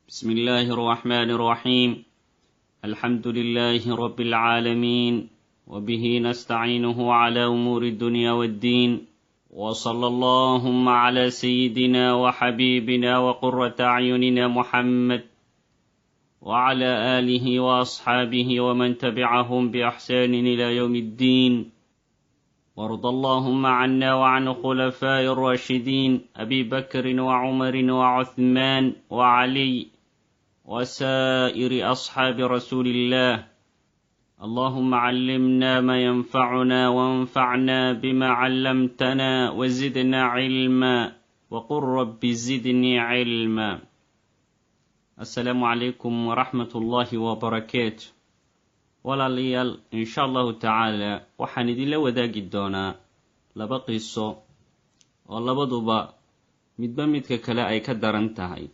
بسم الله الرحمن الرحيم. الحمد لله رب العالمين، وبه نستعينه على أمور الدنيا والدين، وصلى اللهم على سيدنا وحبيبنا وقرة أعيننا محمد وعلى آله وأصحابه ومن تبعهم بإحسان إلى يوم الدين. وارض اللهم عنا وعن خلفاء الراشدين أبي بكر وعمر وعثمان وعلي وسائر أصحاب رسول الله. اللهم علمنا ما ينفعنا وانفعنا بما علمتنا وزدنا علما وقل رب زدني علما. السلام عليكم ورحمة الله وبركاته. walaalayaal insha allahu tacaala waxaan idinla wadaagi doonaa laba qiso oo labaduba midba midka kale ay ka daran tahay,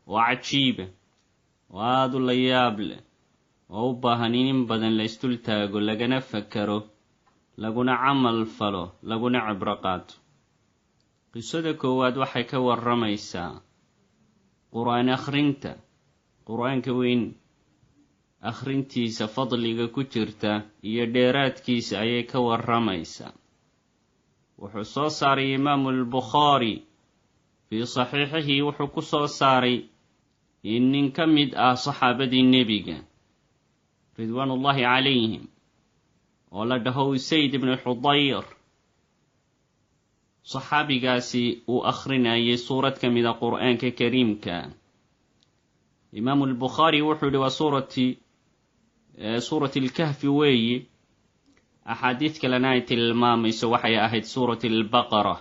oo cajiiba, oo aada u la yaab leh, oo u baahan in badan la isdul taago, lagana fakaro, laguna camal falo, laguna cibro qaato. qisada koowaad waxay ka warramaysaa qur'aan akhrinta, qur'aanka weyn akhrintiisa fadliga ku jirta iyo dheeraadkiisa ayay ka warramaysaa. wuxuu soo saaray imaamu albukhaari fii saxiixihi, wuxuu ku soo saaray in nin ka mid ah saxaabadii nebiga ridwaanullaahi calayhim oo la dhaho usayd ibnu xudayr, saxaabigaasi uu akhrinayay suurad ka mida qur'aanka kariimka. imaamu albukhaari wuxuu yihi waa suurati alkahfi weeye, axaadiid kalena ay tilmaamayso waxay ahayd suurati albaqara.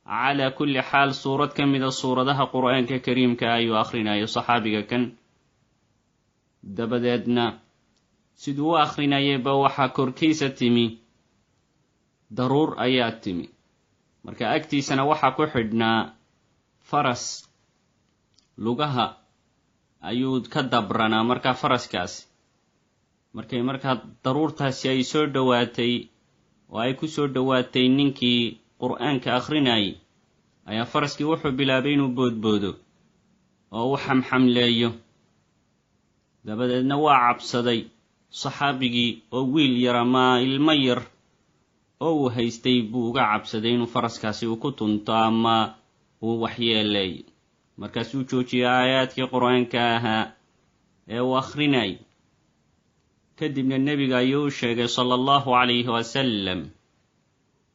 calaa kulli xaal suurad ka mida suuradaha qur'aanka kariimka ayuu akhrinayo saxaabiga kan. dabadeedna siduu u akhrinayayba waxaa korkiisa timi daruur ayaa timi, marka agtiisana waxaa ku xidhnaa faras, lugaha ayuu ka dabranaa markaa faraskaasi. markaa daruurtaasi ay soo dhowaatay oo ay ku soo dhowaatay ninkii qur'aanka akhrinayay, ayaa faraskii wuxuu bilaabay inuu boodboodo oo u xamxamleeyo. dabadeedna waa cabsaday saxaabigii, oo wiil yar ama ilmo yar oo uu haystay buu uga cabsaday inuu faraskaasi uu ku tunto ama uu waxyeeleeyo. markaasuu joojiyey aayaadkii qur'aanka ahaa ee uu akhrinayay. kadibna nebiga ayuu u sheegay sala allahu calayhi wasalam.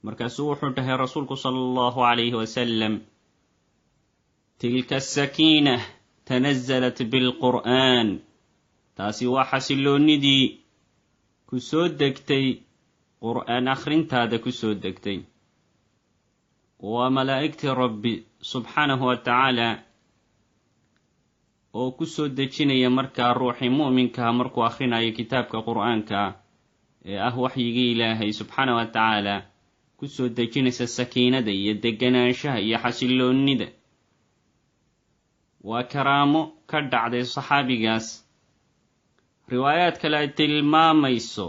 markaasuu wuxuu dhahay rasuulku sala allahu calayhi wasalam, tilka asakiina tanazalat bilqur'aan, taasi waa xasiloonnidii ku soo degtay qur'aan akhrintaada ku soo degtay. waa malaa'igtii rabbi subxaanahu wa tacaala oo ku soo dejinaya markaa ruuxii mu'minkaha markuu akhrinayo kitaabka qur'aanka ee ah waxyigii ilaahay subxaana wa tacaala, ku soo dejinaysa sakiinada iyo deganaanshaha iyo xasiloonnida. waa karaamo ka dhacday saxaabigaas. riwaayaad kale ay tilmaamayso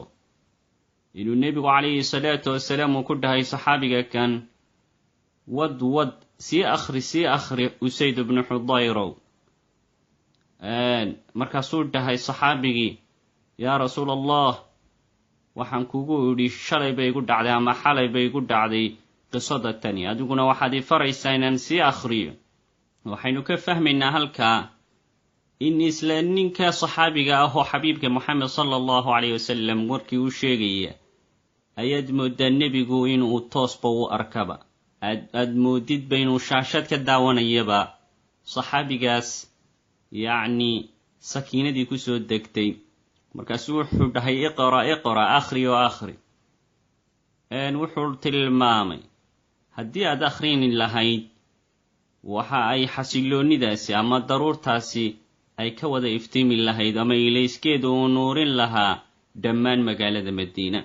inuu nebigu calayhi salaatu wasalaam uu ku dhahay saxaabiga kan, wad sii akhri usayd ibnu xudayrow. markaasuu dhahay saxaabigii, yaa rasuul allah, waxaan kugu idhi shalay bay igu dhacday ama xalay bay igu dhacday qisada tani, adiguna waxaad ii faraysaa inaan sii akhriyo. waxaynu ka fahmaynaa halkaa in isla ninka saxaabiga ah oo xabiibka moxamed sala allahu calayh wasalam warkii u sheegaya ayaad mooddaa nebigu inuu toosba u arkaba, aad moodidba inuu shaashad ka daawanayaba saxaabigaas, yacni sakiinadii ku soo degtay. markaasuu wuxuu dhahay iqra akhri oo akhri. wuxuu tilmaamay haddii aad akhrini lahayd waxa ay xasiloonnidaasi ama daruurtaasi ay ka wada iftiimi lahayd ama ilayskeedu uu nuurin lahaa dhammaan magaalada madiina.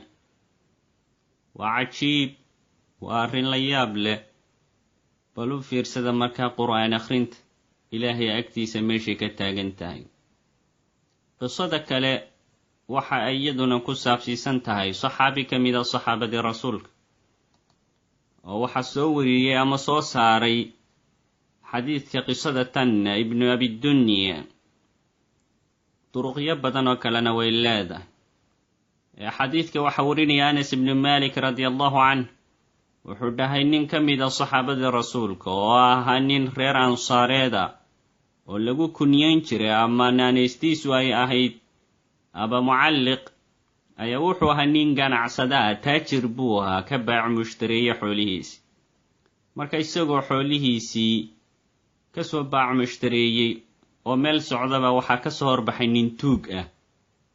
waa cajiib, waa arrin la yaab leh. bal u fiirsada markaa qur'aan akhrinta ilaahay agtiisa meeshay ka taagan tahay. qisada kale waxa ay iyaduna ku saabsiisan tahay saxaabi ka mid a saxaabadii rasuulka, oo waxaa soo wariyey ama soo saaray xadiidka qisada tan ibnu abidunya duruqyo badan oo kalena way leedahay. xadiidka waxaa warinaya Anas ibnu Malik radiallahu canh, wuxuu dhahay nin ka mida saxaabadii rasuulka oo ahaa nin reer ansaareeda oo lagu kunyayn jiray ama naanaystiisu ay ahayd aba mucalliq, ayaa wuxuu ahaa nin ganacsada ah, taajir buu ahaa, ka baac mushtareeye xoolihiisii. marka isagoo xoolihiisii ka soo baac mushtareeyey oo meel socdaba waxaa ka soo horbaxay nin tuug ah.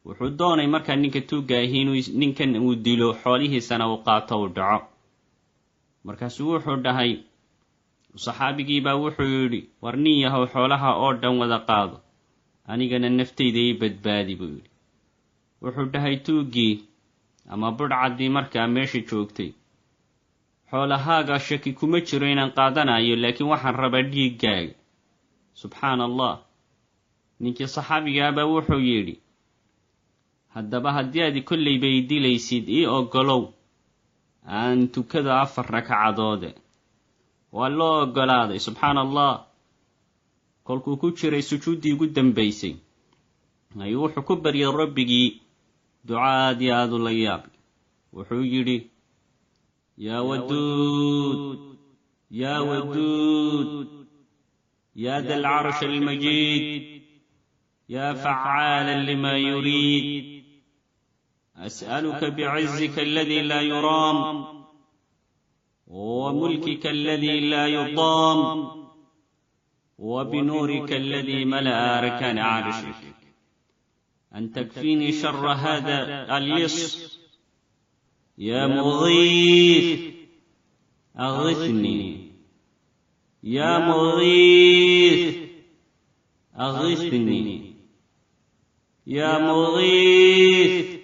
wuxuu doonay markaa ninka tuugga ahi inuu ninkan uu dilo, xoolihiisana uu qaato uu dhaco. markaasuu wuxuu dhahay, saxaabigiibaa wuxuu yidhi, war nin yahow xoolaha oo dhan wada qaado, anigana naftayda ii badbaadi buu yidhi. wuxuu dhahay tuuggii ama budhcaddii markaa meesha joogtay, xoolahaaga shaki kuma jiro inaan qaadanayo, laakiin waxaan rabaa dhiiggaaga. subxaana allah. ninkii saxaabigaabaa wuxuu yidhi, haddaba haddii aad kollayba i dilaysid ii oggolow aan tukado 4 ragcadoode. waa loo oggolaaday. subxaana allah. kolkuu ku jiray sujuuddii ugu dambaysay ayuu wuxuu ku baryay rabbigii ducaad iyo aad u la yaab. wuxuu yidhi, yaa waduud yaa waduud yaa da alcarshi almajiid yaa facaalan lima yuriid أسألك بعزك الذي لا يرام وملكك الذي لا يضام وبنورك الذي ملأ أركان عرشك أن تكفيني شر هذا اللص. يا مغيث أغثني، يا مغيث أغثني، يا مغيث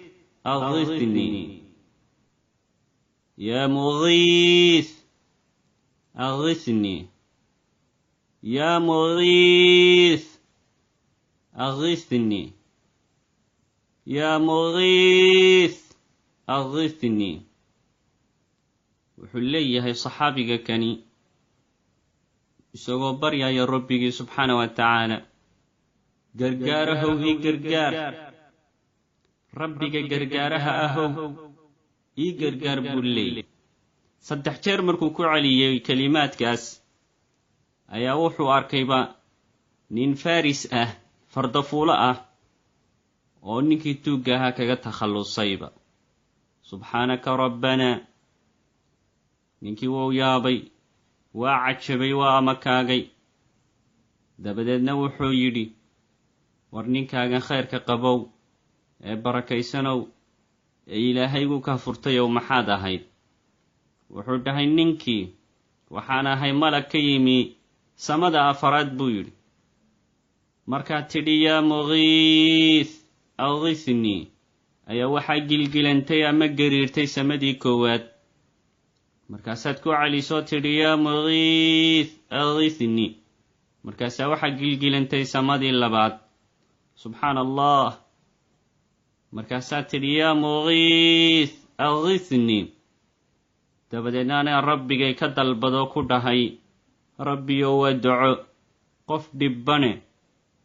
أغثني، يا مغيث أغثني، يا مغيث أغثني، يا مغيث أغثني. wuxuu leeyahay saxaabiga kani isagoo baryaya rabbigii subxaana wa tacaala, gargaarahow ii gargaar, rabbiga gargaaraha ahow ii gargaar buu leeyay. 3 jeer markuu ku celiyey kelimaadkaas ayaa wuxuu arkayba nin faris ah, fardafuulo ah, oo ninkii tuugga ahaa kaga takhallusayba. subxaanaka rabbana. ninkii wuu yaabay, waa cajabay, waa amakaagay. dabadeedna wuxuu yidhi, war ninkaagan khayrka qabow ee barakaysanow ee ilaahaygu ka furtayow maxaad ahayd? wuxuu dhahay, ninkii waxaan ahay malag ka yimi samada 4aad buu yidhi. markaad tidhi yaa mugiith aghithnii ayaa waxaa gilgilantay ama gariirtay samadii 1aad. markaasaad ku celisoo tidhi yaa mugiith aghithnii, markaasaa waxaa gilgilantay samadii 2aad. subxaana allah. markaasaad tidhi yaa mugiith aghithnii. dabadeedna anaa rabbigay ka dalbado ku dhahay, rabbiyo waa duco, qof dhibbane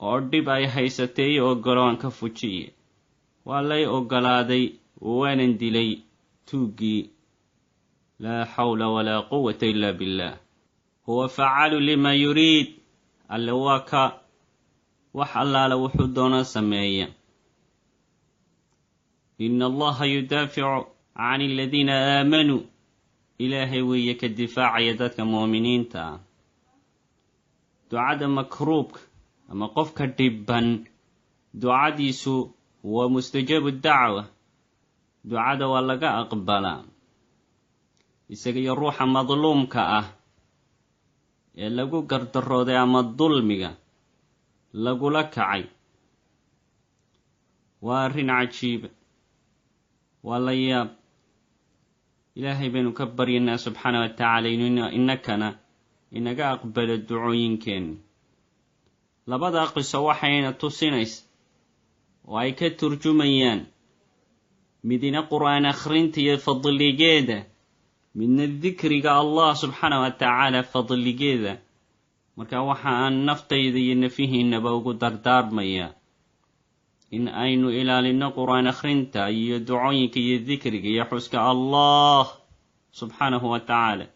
oo dhib ay haysatay ii oggolo aan ka fujiye. waa lay oggolaaday, waanan dilay tuuggii. laa xawla walaa quwata ila billah. huwa facaalu lima yuriid. alle waa ka wax allaala wuxuu doona sameeya. ina allaha yudaaficu can aladiina aamanuu. ilaahay weeye ka difaacaya dadka mu'miniinta ah. ducada makruubka ama qofka dhibban ducadiisu waa mustajaabu dacwa. ducada waa laga aqbalaa. isaga iyo ruuxa madluumka ah ee lagu gardarooday ama dulmiga lagula kacay waa arrin cajiiba, waa la yaab. ilaahay baynu ka baryanaa subxaana wa tacaala inuu inakana inaga aqbalo ducooyinkeenna. 2 qiso waxayna tusinaysa oo ay ka turjumayaan, midina qur'aan akhrinta iyo fadligeeda, midna dikriga allah subxaana wa tacaala fadligeeda marka waxaan naftayda iyo nafihiinaba ugu dardaarmayaa in aynu ilaalino qur'aan akhrinta iyo ducooyinka iyo dikriga iyo xuska allah subxaanahu wa tacaala